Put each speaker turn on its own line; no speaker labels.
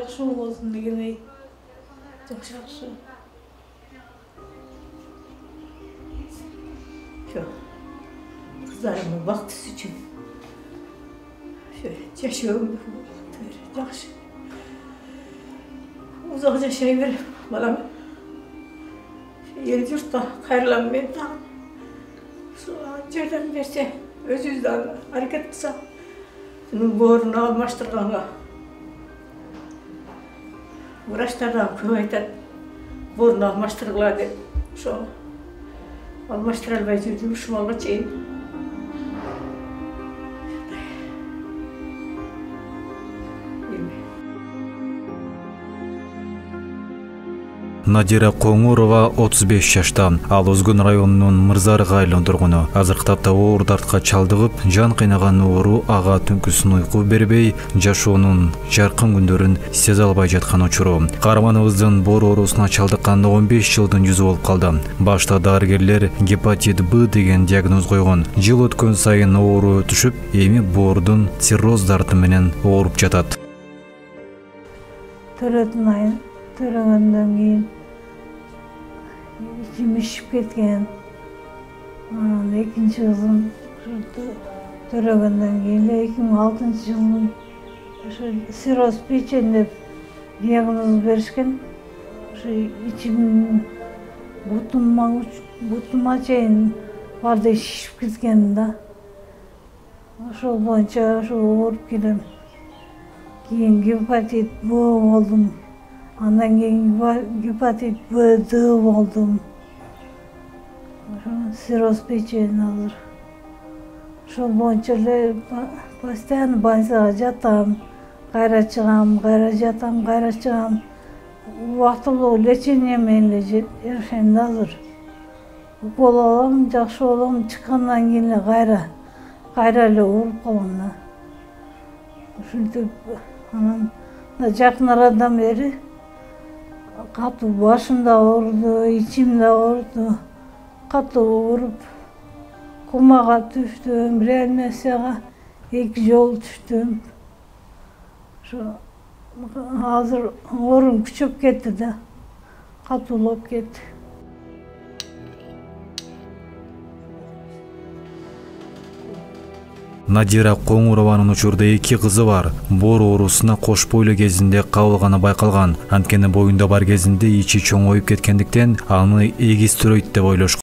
Жақсы болсын дегендей. Жақсы. Kızlarımın vaktısı için yaşıyorum. Жақсы. Uzak yaşayıverim. Bana ел жұртқа қайырланмен тағын. Жерден берсе, өзімізден әрекет қылса, борын алмаштырғанға. Врачтардан көп айтады, борын алмаштырғыла деп. Сол алмаштыра албай жүрдім шумалға чейін.
Надира Коңурова 35 жашта. Ал Өзгөн районунун Мырзарык айылынын тургуну. Азыр кытапта оор дартка чалдыгып, жан кыйнаган оору ага түнкүсүн уйку бербей, жашоонун жаркын күндөрүн сезе албай жаткан учуру. Каарманыбыздын боор оорусуна чалдыккан 15 жылдын жүзү болуп калды. Башта дарыгерлер гепатит Б деген диагноз койгон. Жыл өткөн сайын оору түшүп, эми боордун цирроз дарты менен ооруп жатат.
Төрөгөндөн кийин içim işip ketken. Экинчи кызым төрөгөндөн кийин 2006-жылы цирроз печени деп диагноз беришкен. İçim бутума чейин барды шишип кеткен да. Ошол боюнча ооруп келем. Кийин гепатит Б болдум. Андан кейін гепатит Б, Д болдым. Цирроз печени азыр. Ошол боюнча эле постоянно больницага жатам, кайра чыгам, кайра жатам, кайра чыгам. Убактылуу лечение менен эле жашайм да азыр. Укол алам, жакшы болом, чыккандан кийин эле кайра эле ооруп калам да. Ушинтип анан жакын арадан бери катуу башым да ооруду, ичим да ооруду. Катуу ооруп, комага түштүм, реанимацияга 2 жолу түштүм. Азыр оорум күчөп кетти да, катуулап кетти.
Надира Коңурованын учурда 2 кызы бар. Боор оорусуна кош бойлуу кезинде кабылганы байкалган. Анткени боюнда бар кезинде ичи чоңоюп кеткендиктен аны эгиз төрөйт деп ойлошкон.